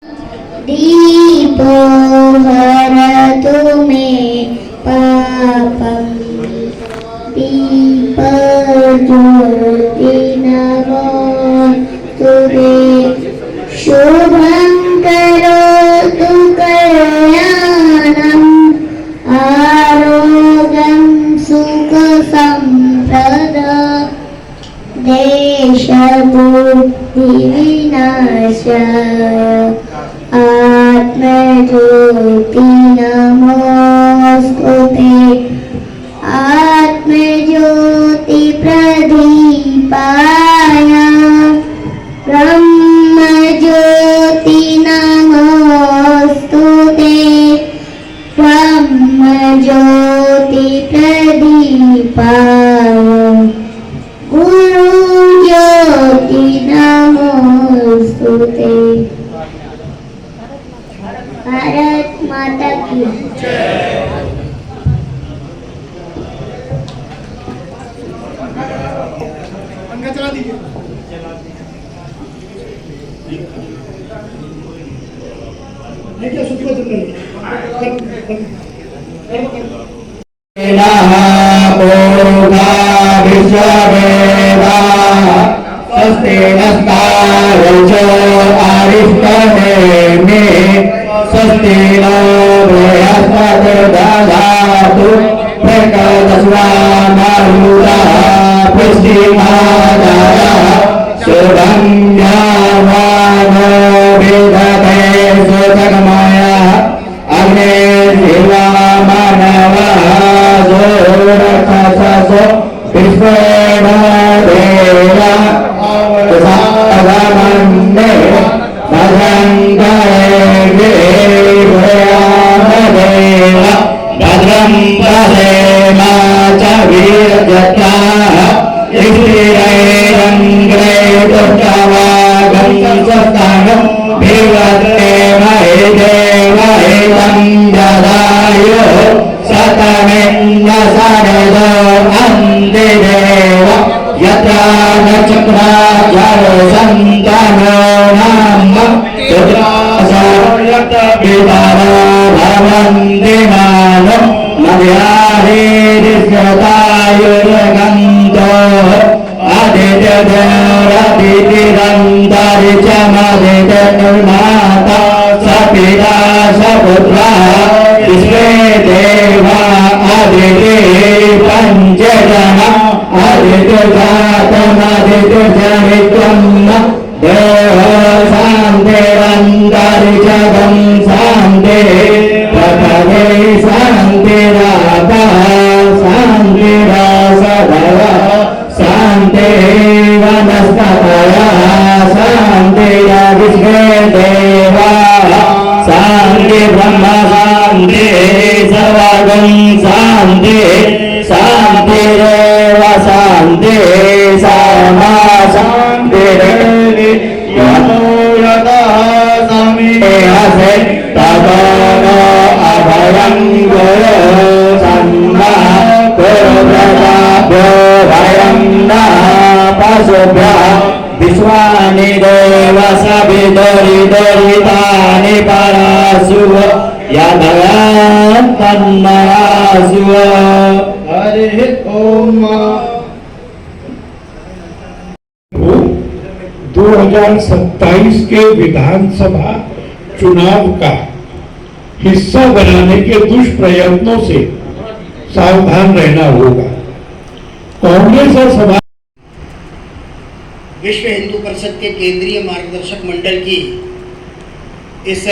दीपो हरतु मे पापं दीपज्योति नमोऽस्तु ते शुभं करोतु कल्याणम् आरोग्यं सुखसम्पदम् देशबुद्धिविनाशाय आत्मज्योति नमोऽस्तु ते आत्मज्योति प्रदीपाय ब्रह्मज्योति नमोऽस्तु ते ब्रह्मज्योति प्रदीपाय गुरु ज्योति नमोऽस्तु ते। भारत माता की पंखा चला दीजिए। क्या सुखी बचन स्वस्ति नो बृहस्पतिर्दधातु प्रकटस्वामरुदः पुष्टिमादायः शुभं यावानो विदधे सुतगमयः अग्ने शिवा मानवः जोरक्षसो विश्वेणदेवा साधमन्ने भद्रं पश्येमा च वीर्यजत्राः स्थिरैरङ्ग्रे दुष्टवागं स्वस्तानं भिवते महि देवहितं ददायु शतमिन्द्र सदो अन्तिदेव यत्र नक्षत्राजर सन्तनो नाम पितरो भवन्ति मानो मध्याहिरिष्यतायुर्गन्तो अदितिरन्तरिक्षमदितिर्माता स पिता स पुत्रः विश्वे देवा अदिति पञ्चजन अदितिर्जातमदितिर्जनित्वं देव शान्तिरन्तरिक्षगं शान्ति पृथ्वी शान्तिरापः शान्तिरासदः शान्तिर्वनस्पतयः शान्तिर्विश्वे देवाः शान्ति ब्रह्म शान्ति सर्वगं शान्ति शान्तिरेव शान्ति सामा शान्तिरेवि यतो यतः समीहसे ततो नो अभयं गुरु सन्ना गुरुव्रताभ्यो भयं न पशुभ्यः विश्वानि देव सविदुरिदुरितानि पराशुव यदयान् तन्मयाशुव। हरिः ओम। 2027 के विधानसभा चुनाव का हिस्सा बनाने के दुष्प्रयत्नों से सावधान रहना होगा। कांग्रेस और समाज विश्व हिंदू परिषद के केंद्रीय मार्गदर्शक मंडल की इस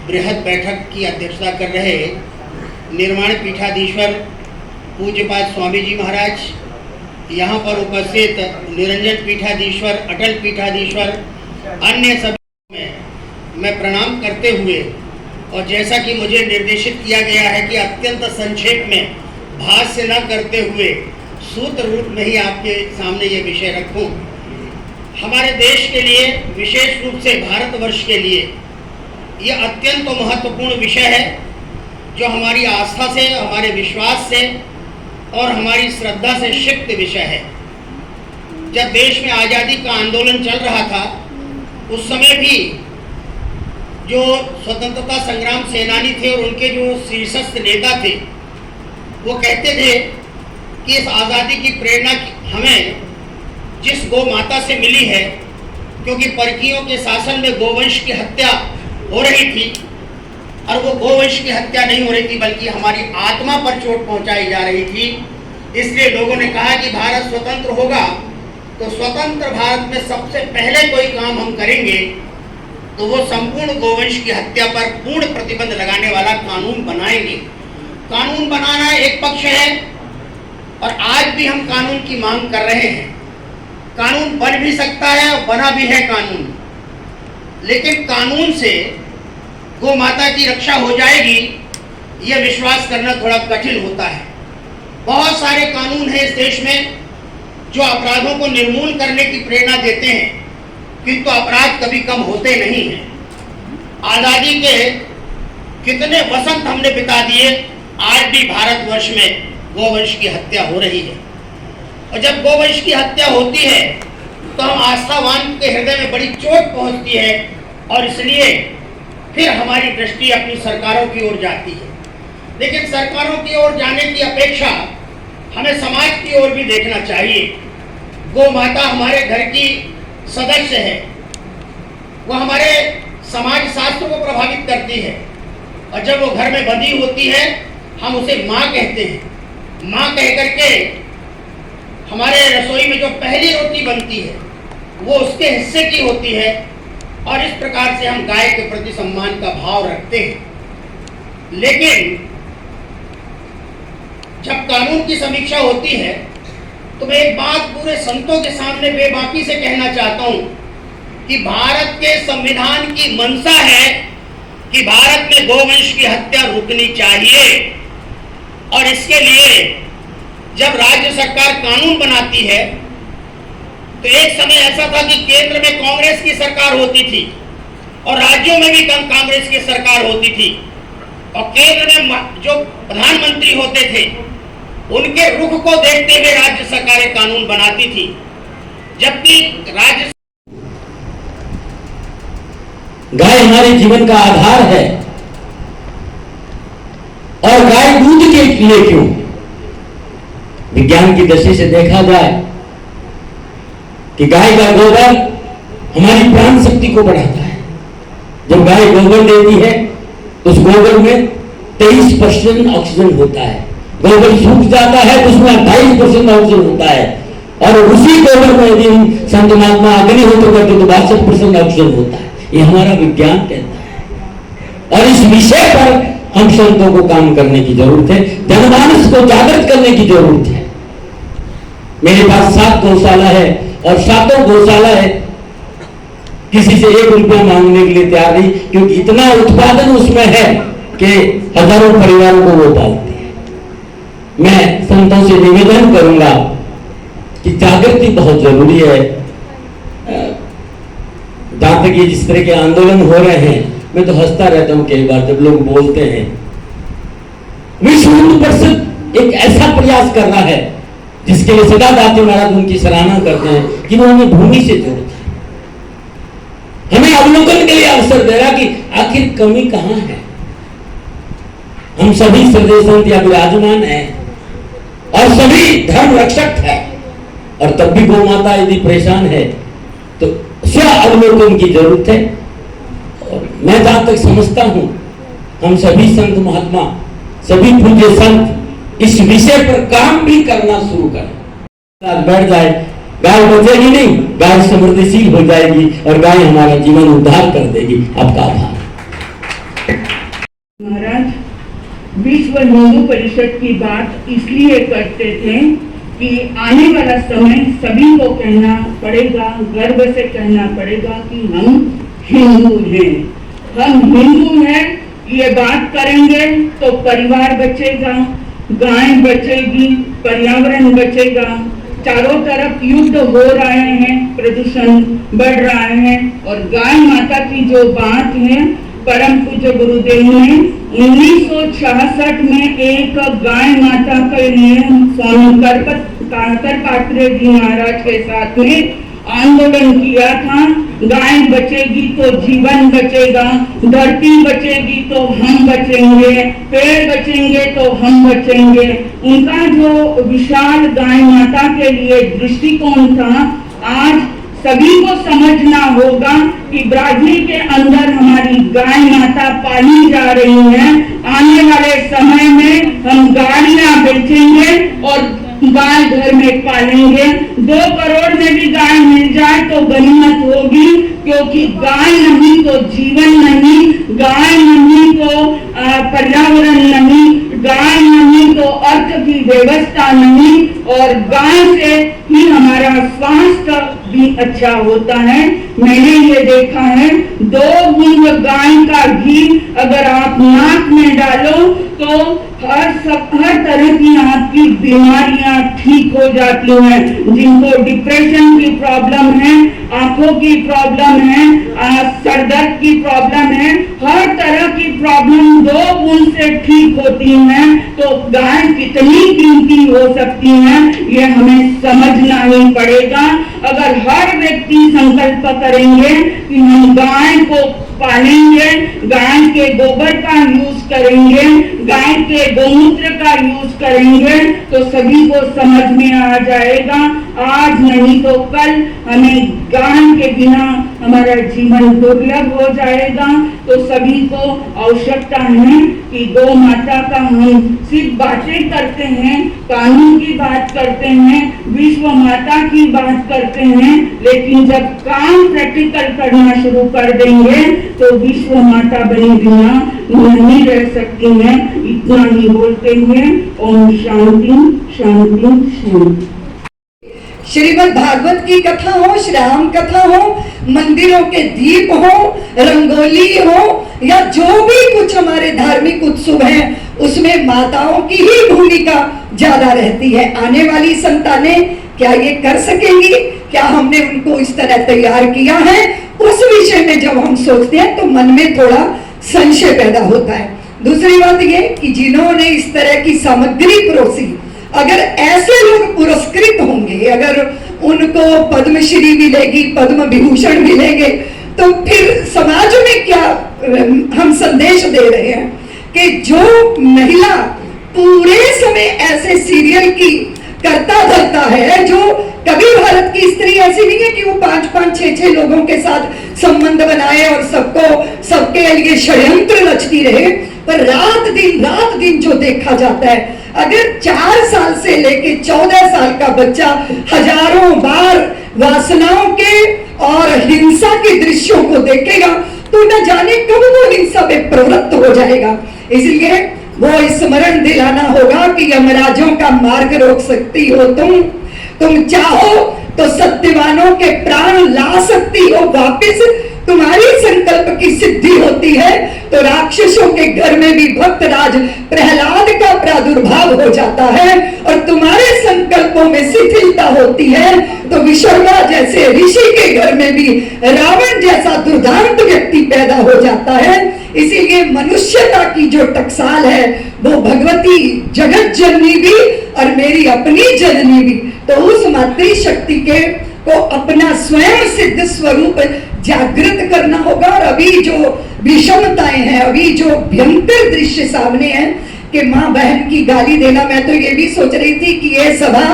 बृहद बैठक की अध्यक्षता कर रहे निर्माण पीठाधीश्वर पूज्यपाद स्वामी जी महाराज, यहाँ पर उपस्थित निरंजन पीठाधीश्वर, अटल पीठाधीश्वर, अन्य सभी में मैं प्रणाम करते हुए, और जैसा कि मुझे निर्देशित किया गया है कि अत्यंत संक्षेप में भाष्य न करते हुए सूत्र रूप में ही आपके सामने ये विषय रखूं। हमारे देश के लिए, विशेष रूप से भारतवर्ष के लिए ये अत्यंत महत्वपूर्ण विषय है, जो हमारी आस्था से, हमारे विश्वास से और हमारी श्रद्धा से शिक्त विषय है। जब देश में आज़ादी का आंदोलन चल रहा था, उस समय भी जो स्वतंत्रता संग्राम सेनानी थे और उनके जो शीर्षस्थ नेता थे, वो कहते थे कि इस आज़ादी की प्रेरणा हमें जिस गौ माता से मिली है, क्योंकि परकियों के शासन में गोवंश की हत्या हो रही थी, और वो गोवंश की हत्या नहीं हो रही थी बल्कि हमारी आत्मा पर चोट पहुंचाई जा रही थी। इसलिए लोगों ने कहा कि भारत स्वतंत्र होगा तो स्वतंत्र भारत में सबसे पहले कोई काम हम करेंगे तो वो संपूर्ण गोवंश की हत्या पर पूर्ण प्रतिबंध लगाने वाला कानून बनाएंगे। कानून बनाना एक पक्ष है और आज भी हम कानून की मांग कर रहे हैं। कानून बन भी सकता है और बना भी है कानून, लेकिन कानून से गौ माता की रक्षा हो जाएगी यह विश्वास करना थोड़ा कठिन होता है। बहुत सारे कानून हैं इस देश में जो अपराधों को निर्मूल करने की प्रेरणा देते हैं, किंतु अपराध कभी कम होते नहीं हैं। आज़ादी के कितने वसंत हमने बिता दिए, आज भी भारतवर्ष में गोवंश की हत्या हो रही है। और जब गोवंश की हत्या होती है तो हम आस्थावान के हृदय में बड़ी चोट पहुंचती है और इसलिए फिर हमारी दृष्टि अपनी सरकारों की ओर जाती है। लेकिन सरकारों की ओर जाने की अपेक्षा हमें समाज की ओर भी देखना चाहिए। गौ माता हमारे घर की सदस्य है, वो हमारे समाज शास्त्र को प्रभावित करती है और जब वो घर में बंधी होती है हम उसे माँ कहते हैं। माँ कह करके हमारे रसोई में जो पहली रोटी बनती है वो उसके हिस्से की होती है और इस प्रकार से हम गाय के प्रति सम्मान का भाव रखते हैं। लेकिन जब कानून की समीक्षा होती है तो मैं एक बात पूरे संतों के सामने बेबाकी से कहना चाहता हूं कि भारत के संविधान की मंशा है कि भारत में गोवंश की हत्या रुकनी चाहिए और इसके लिए जब राज्य सरकार कानून बनाती है तो एक समय ऐसा था कि केंद्र में कांग्रेस की सरकार होती थी और राज्यों में भी कांग्रेस की सरकार होती थी और केंद्र में जो प्रधानमंत्री होते थे उनके रुख को देखते हुए राज्य सरकारें कानून बनाती थी, जबकि राज्य गाय हमारे जीवन का आधार है और गाय दूध के लिए क्यों? विज्ञान की दृष्टि से देखा जाए कि गाय का गोबर हमारी प्राण शक्ति को बढ़ाता है। जब गाय गोबर देती है उस गोबर में 23% ऑक्सीजन होता है। गोबर सूख जाता है तो उसमें 28% ऑक्सीजन होता है और उसी गोबर में यदि हम संत महात्मा अग्निहोत्र करते तो 62% ऑक्सीजन होता है। ये हमारा विज्ञान कहता है और इस विषय पर हम संतों को काम करने की जरूरत है, जनमानस को जागृत करने की जरूरत है। मेरे पास 7 गौशाला है और 7 गौशाला है किसी से 1 रुपया मांगने के लिए तैयार नहीं, क्योंकि इतना उत्पादन उसमें है कि हजारों परिवारों को वो पालते हैं। मैं संतों से निवेदन करूंगा कि जागृति बहुत जरूरी है। जहां तक ये जिस तरह के आंदोलन हो रहे हैं, मैं तो हंसता रहता हूं कई बार जब लोग बोलते हैं। विश्व हिंदू परिषद एक ऐसा प्रयास कर रहा है जिसके लिए सदा दाते महाराज उनकी सराहना करते हैं कि वो हमें भूमि से जोड़ता है, हमें अवलोकन के लिए अवसर दे रहा कि आखिर कमी कहां है। हम सभी श्रद्धेय संत या विराजमान हैं और सभी धर्म रक्षक है और तब भी गौ माता यदि परेशान है तो स्व अवलोकन की जरूरत है। और मैं जहां तक समझता हूं हम सभी संत महात्मा, सभी पूज्य संत इस विषय पर काम भी करना शुरू करें। बैठ जाए, गाय बचेगी नहीं, गाय समृद्धिशील हो जाएगी और गाय हमारा जीवन उद्धार कर देगी। आपका आभार। महाराज विश्व हिंदू परिषद की बात इसलिए करते थे कि आने वाला समय सभी को कहना पड़ेगा, गर्व से कहना पड़ेगा कि हम हिंदू हैं। हम हिंदू हैं, ये बात करेंगे तो परिवार बचेगा, गाय बचेगी, पर्यावरण बचेगा। चारों तरफ युद्ध हो रहे हैं, प्रदूषण बढ़ रहा है और गाय माता की जो बात है, परम पूज्य गुरुदेव ने 1966 में एक गाय माता के लिए स्वामी करपात्रे जी महाराज के साथ में आंदोलन किया था, गाय बचेगी तो जीवन बचेगा, धरती बचेगी तो हम बचेंगे, पेड़ बचेंगे तो हम बचेंगे। उनका जो विशाल गाय माता के लिए दृष्टिकोण था, आज सभी को समझना होगा कि ब्राजील के अंदर हमारी गाय माता पाली जा रही है। आने वाले समय में हम गाड़ियां बेचेंगे और गाय घर में पालेंगे। 2 करोड़ में भी गाय मिल जाए तो गनीमत होगी, क्योंकि गाय नहीं तो जीवन नहीं, गाय नहीं तो पर्यावरण नहीं, गाय नहीं तो अर्थ की व्यवस्था नहीं, और गाय से ही हमारा स्वास्थ्य भी अच्छा होता है। मैंने ये देखा है, 2 बूंद गाय का घी अगर आप नाक में डालो तो हर तरह की आपकी बीमारियां ठीक हो जाती हैं। जिनको डिप्रेशन की प्रॉब्लम है, आंखों की प्रॉब्लम है, सर दर्द की प्रॉब्लम है, हर तरह की प्रॉब्लम 2 बूंद से ठीक होती है। तो गाय कितनी कीमती हो सकती है, ये हमें समझना ही पड़ेगा। अगर हर व्यक्ति संकल्प करेंगे कि हम गाय को पालेंगे, गाय के गोबर का यूज करेंगे, गाय के गोमूत्र का यूज करेंगे, तो सभी को समझ में आ जाएगा। आज नहीं तो कल हमें गाय के बिना हमारा जीवन दुर्लभ हो जाएगा। तो सभी को आवश्यकता है कि गौ माता का हम सिर्फ बातें करते हैं, कानून की बात करते हैं, विश्व माता की बात करते हैं, लेकिन जब काम प्रैक्टिकल करना शुरू कर देंगे तो विश्व माता बने बिना नहीं रह सकती हैं। इतना ही बोलते हुए ओम शांति शांति शांति। श्रीमद् भागवत की कथा हो, श्री राम कथा हो, मंदिरों के दीप हो, रंगोली हो, या जो भी कुछ हमारे धार्मिक उत्सव हैं, उसमें माताओं की ही भूमिका ज्यादा रहती है। आने वाली संतानें क्या ये कर सकेंगी? क्या हमने उनको इस तरह तैयार किया है? उस विषय में जब हम सोचते हैं तो मन में थोड़ा संशय पैदा होता है। दूसरी बात ये कि जिन्होंने इस तरह की सामग्री परोसी, अगर ऐसे लोग पुरस्कृत होंगे, अगर उनको पद्मश्री मिलेगी, पद्म विभूषण मिलेंगे, तो फिर समाज में क्या हम संदेश दे रहे हैं कि जो महिला पूरे समय ऐसे सीरियल की करता धरता है, जो कभी भारत की स्त्री ऐसी नहीं है कि वो 5-5, 6-6 लोगों के साथ संबंध बनाए और सबके लिए षड्यंत्र रचती रहे, पर रात दिन जो देखा जाता है, अगर 4 साल से लेके 14 साल का बच्चा हजारों बार वासनाओं के और हिंसा के दृश्यों को देखेगा तो न जाने कब वो हिंसा में प्रवृत्त हो जाएगा। इसलिए वो स्मरण दिलाना होगा कि यमराजों का मार्ग रोक सकती हो तुम चाहो तो सत्यवानों के प्राण ला सकती हो वापिस, तुम्हारी संकल्प की सिद्धि होती है तो राक्षसों के घर में भी भक्तराज प्रहलाद का प्रादुर्भाव हो जाता है, और तुम्हारे संकल्पों में शिथिलता होती है तो विश्वकर्मा जैसे ऋषि के घर में भी रावण जैसा दुर्दांत व्यक्ति पैदा हो जाता है। इसीलिए मनुष्यता की जो टकसाल है वो भगवती जगत जननी भी और मेरी अपनी जननी भी, तो उस मातृशक्ति को अपना स्वयं सिद्ध स्वरूप जागृत करना होगा। और अभी जो विषमताएं हैं, अभी जो भयंकर दृश्य सामने है कि माँ बहन की गाली देना, मैं तो ये भी सोच रही थी कि ये सभा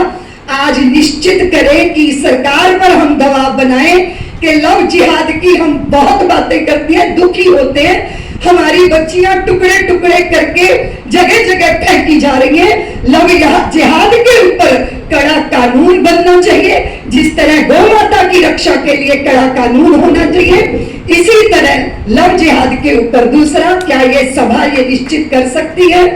आज निश्चित करे कि सरकार पर हम दबाव बनाए कि लव जिहाद की हम बहुत बातें करती हैं, दुखी होते हैं, हमारी बच्चियां टुकड़े टुकड़े करके जगह जगह फेंकी जा रही हैं। लव जिहाद के ऊपर कड़ा कानून बनना चाहिए, जिस तरह गौ माता की रक्षा के लिए कड़ा कानून होना चाहिए, इसी तरह लव जिहाद के ऊपर। दूसरा, क्या ये सभा ये निश्चित कर सकती है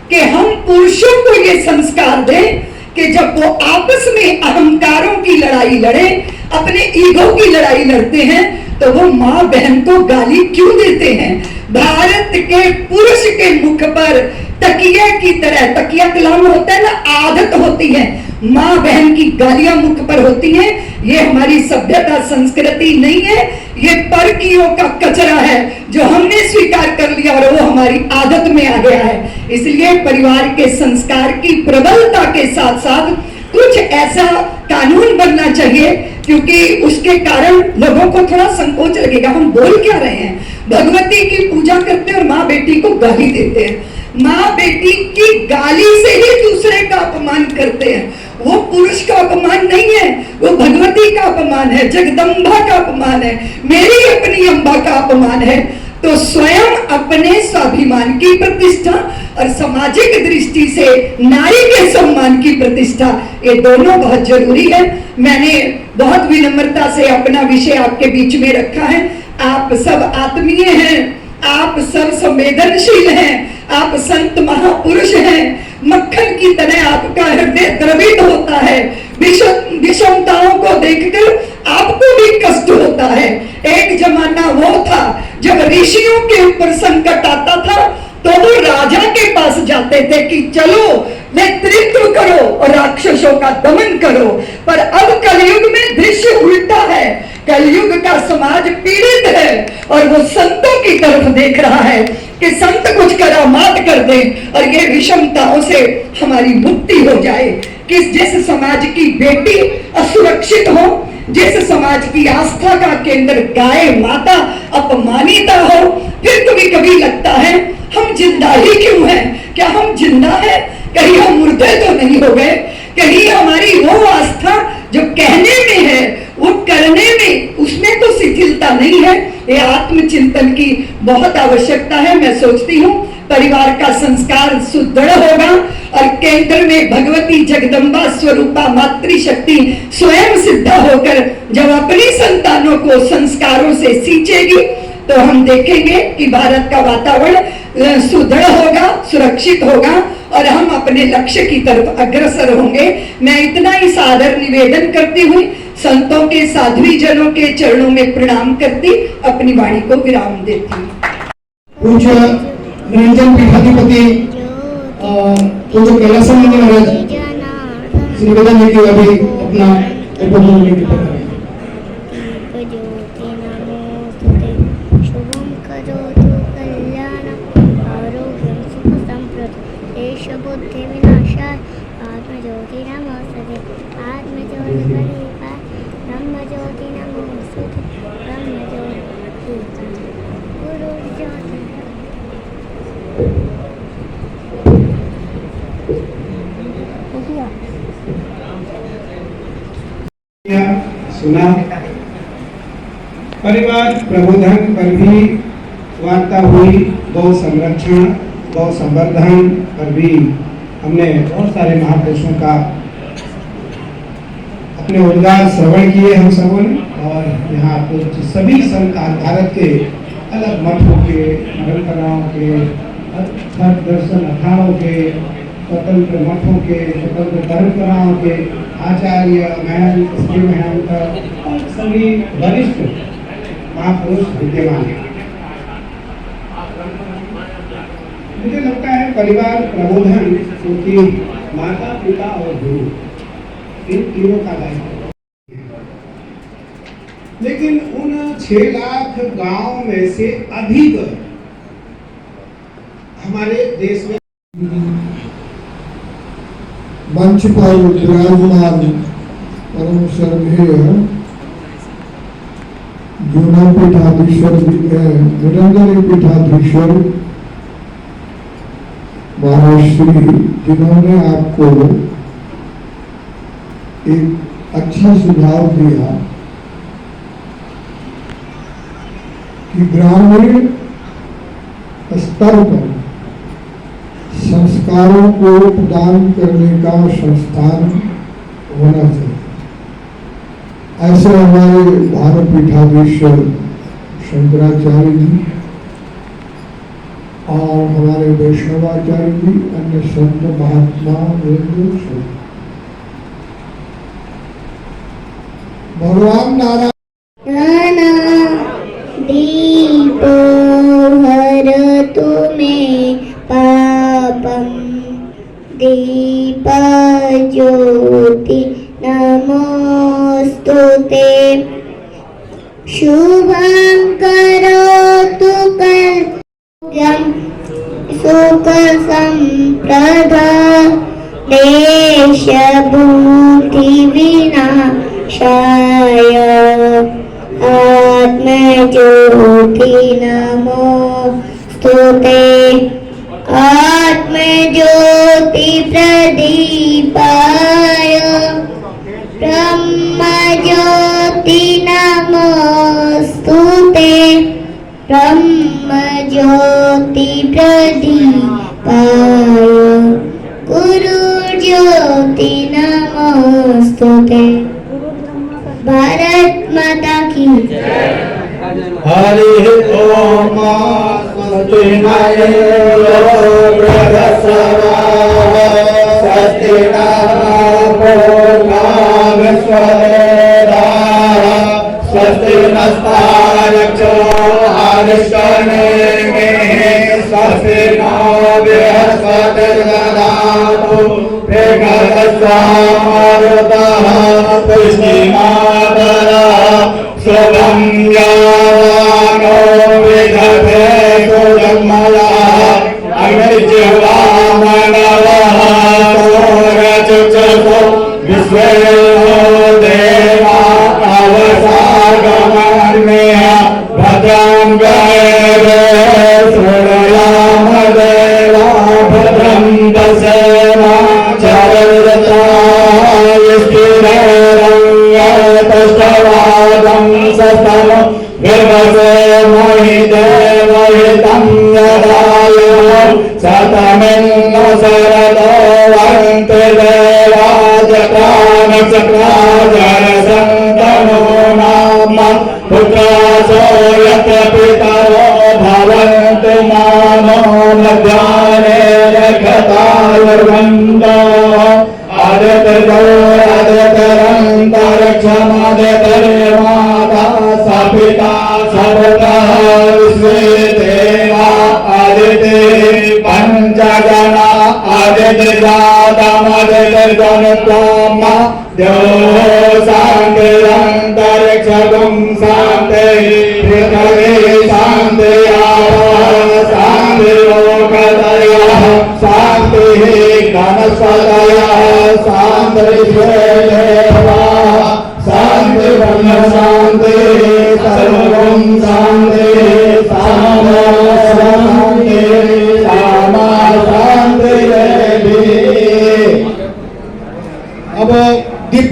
कि हम पुरुषों को ये संस्कार दें कि जब वो आपस में अहंकारों की लड़ाई लड़े, अपने ईगो की लड़ाई लड़ते हैं, तो वो माँ बहन को गाली क्यों देते हैं? भारत के पुरुष के मुख पर तकिया की तरह, तकिया कलाम होता है ना, आदत होती है, माँ बहन की गालियां मुख पर होती हैं। ये हमारी सभ्यता संस्कृति नहीं है, ये परकियों का कचरा है जो हमने स्वीकार कर लिया और वो हमारी आदत में आ गया है। इसलिए परिवार के संस्कार की प्रबलता के साथ साथ कुछ ऐसा कानून बनना चाहिए क्योंकि उसके कारण लोगों को थोड़ा संकोच लगेगा, हम बोल क्या रहे हैं। भगवती की पूजा करते हैं और माँ बेटी को गाली देते हैं, माँ बेटी की गाली से ही दूसरे का अपमान करते हैं। वो पुरुष का अपमान नहीं है, वो भगवती का अपमान है, जगदम्बा का अपमान है, मेरी अपनी अम्बा का अपमान है। तो स्वयं अपने स्वाभिमान की प्रतिष्ठा और सामाजिक दृष्टि से नारी के सम्मान की प्रतिष्ठा, ये दोनों बहुत जरूरी है। मैंने बहुत विनम्रता से अपना विषय आपके बीच में रखा है। आप सब आत्मीय हैं, आप सब संवेदनशील हैं, आप संत महापुरुष हैं। मक्खन की तरह आपका हृदय द्रवित होता है, विषमताओं को देखकर आपको भी कष्ट होता है। एक जमाना वो था जब ऋषियों के ऊपर संकट आता था तो वो राजा के पास जाते थे कि चलो नेतृत्व करो और राक्षसों का दमन करो। पर अब कलयुग में दृश्य उल्टा है, कलयुग का समाज पीड़ित है और वो संतों की तरफ देख रहा है कि संत कुछ करामात कर दे और ये विषमताओं से हमारी मुक्ति हो जाए। कि जिस समाज की बेटी असुरक्षित हो, जिस समाज की आस्था का केंद्र गाय माता अपमानिता हो, फिर कभी कभी लगता है हम जिंदा ही क्यों हैं? क्या हम जिंदा हैं? कहीं हम मुर्दे तो नहीं हो गए? कहीं हमारी वो आस्था जो कहने में है वो करने में, उसमें तो शिथिलता नहीं है? ये आत्मचिंतन की बहुत आवश्यकता है। मैं सोचती हूँ परिवार का संस्कार सुदृढ़ होगा और केंद्र में भगवती जगदम्बा स्वरूपा मातृशक्ति स्वयं सिद्ध होकर जब अपनी संतानों को संस्कारों से सींचेगी तो हम देखेंगे कि भारत का वातावरण सुदृढ़ होगा, सुरक्षित होगा और हम अपने लक्ष्य की तरफ अग्रसर होंगे। मैं इतना ही सादर निवेदन करती हुई संतों के साध्वी जनों के चरणों में प्रणाम करती अपनी वाणी को विराम देती हूँ। पूज्य निरंजन पीठाधिपति पूज्य कैलासानंद महाराज श्री निवेदन जी अभी अपना उद्बोधन की पकड़ शुभम करोतु कल्याणं आरोग्यं सुखसंप्रदं देशबुद्धि विनाशाय आत्मज्योति नमोस्तुते आत्मज्योति प्रदीपाय ब्रह्मज्योति नमोस्तुते ब्रह्मज्योति गुरुज्योति। सुना परिवार प्रबोधन पर भी वार्ता हुई, गौ संरक्षण गौ संवर्धन पर भी हमने बहुत सारे महापुरुषों का अपने उद्गार श्रवण किए हम सबों ने। और यहाँ कुछ सभी संत भारत के अलग मठों के, परंपराओं के, दर्शन अखाड़ों के, स्वतंत्र मठों के, स्वतंत्र परंपराओं के आचार्य महंत, श्री महंत और सभी वरिष्ठ महापुरुष विद्यमान हैं। मुझे लगता है परिवार प्रबोधन क्योंकि माता पिता और गुरु इन तीनों का दायित्व, लेकिन उन 6 लाख गांव में से अधिक हमारे देश में मंच पर विराजमान परम श्रद्धेय जूना पीठाधीश्वर निरंजन पीठाधीश्वर महाराज श्री, जिन्होंने आपको एक अच्छा सुझाव दिया कि ग्रामीण स्तर पर संस्कारों को प्रदान करने का संस्थान होना चाहिए। ऐसे हमारे भारत पीठाधीश्वर शंकराचार्य जी और हमारे वैष्णवाचार्य जी, अन्य संत महात्मा भगवान नारायण दीपो हरतु मे पापं दीपज्योति नमोस्तुते शुभं करोतु कल्याणं सुखसंप्रदं देशभूति विनाशाय ज्योति नमोस्तुते आत्मज्योति प्रदीपाय ब्रह्मज्योति नमोस्तुते ब्रह्मज्योति प्रदीपाय गुरुज्योति नमोस्तुते। भारत माता की हरि ओम स्वस्ति न स्वस्ति स्वस्ति नस्तारक्षो हरिष्ठनेमिः स्वस्ति नो बृहस्पतिर्दधातु प्रगतस्वामरुतः पुष्टिमातरः शुभं यावानो विदधे सुजन्मलः अग्निजिह्वामनवः सूर्यचक्षुषो विश्वेयो देवा अवसागमन्यः भद्रं गणेरे शृणुयामदेवा भद्रं दशेमा चररताय स्थिररङ्गतष्टवादं सस्तम विभसे महि देवहितं यदायो सतमिन्नो शरदो वन्ति देवा जटा नक्षत्राजरसन्तनो नाम पुत्रासो यत्र पितरो भवन्तु मानो मध्याह्ने रक्षतायुर्वन्दो आदित्यरन्तरिक्षमादितर्माता सपिता सपतः विश्वे देवा आदिते पञ्चजना आदित्यजातमदित्यजनत्वम् द्यो शान्तिरन्तरिक्षगं शान्तिः पृथिवी शान्तिरापः शान्तिरोगदयः शान्तिः घनस्पतयः शान्तिर्देवाः शान्तिर्ब्रह्म शान्तिः सर्वं शान्तिः सामा शान्तिः सामा शान्तिरेभिः। अब दीप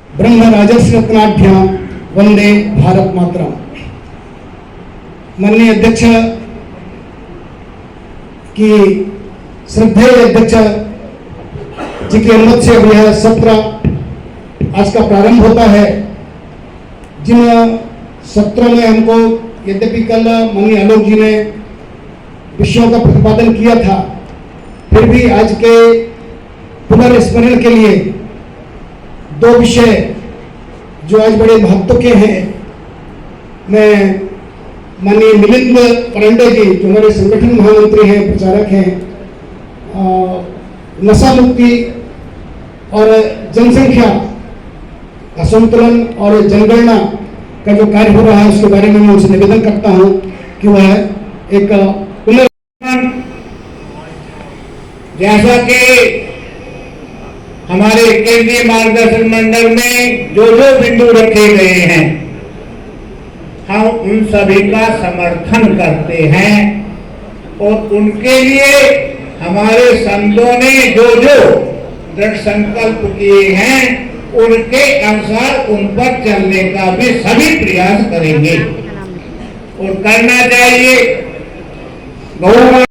ब्रह्म राजस्वत्नाभ्यां वंदे भारत मातरम। माननीय अध्यक्ष की श्रद्धेय अध्यक्ष जी के अनुमति से यह सत्र आज का प्रारंभ होता है। जिन सत्रों में हमको यद्यपि कल माननीय आलोक जी ने विषयों का प्रतिपादन किया था, फिर भी आज के पुनर्स्मरण के लिए दो विषय जो आज बड़े महत्व के हैं, मैं माननीय मिलिंद परंडे जी जो हमारे संगठन महामंत्री हैं, प्रचारक हैं, नशा मुक्ति और जनसंख्या असंतुलन और जनगणना का जो कार्य हो रहा है उसके बारे में मैं उनसे निवेदन करता हूं कि वह एक जैसा कि हमारे केंद्रीय मार्गदर्शन मंडल में जो जो बिंदु रखे गए हैं, हम उन सभी का समर्थन करते हैं और उनके लिए हमारे संतों ने जो जो दृढ़ संकल्प किए हैं उनके अनुसार उन पर चलने का भी सभी प्रयास करेंगे और करना चाहिए।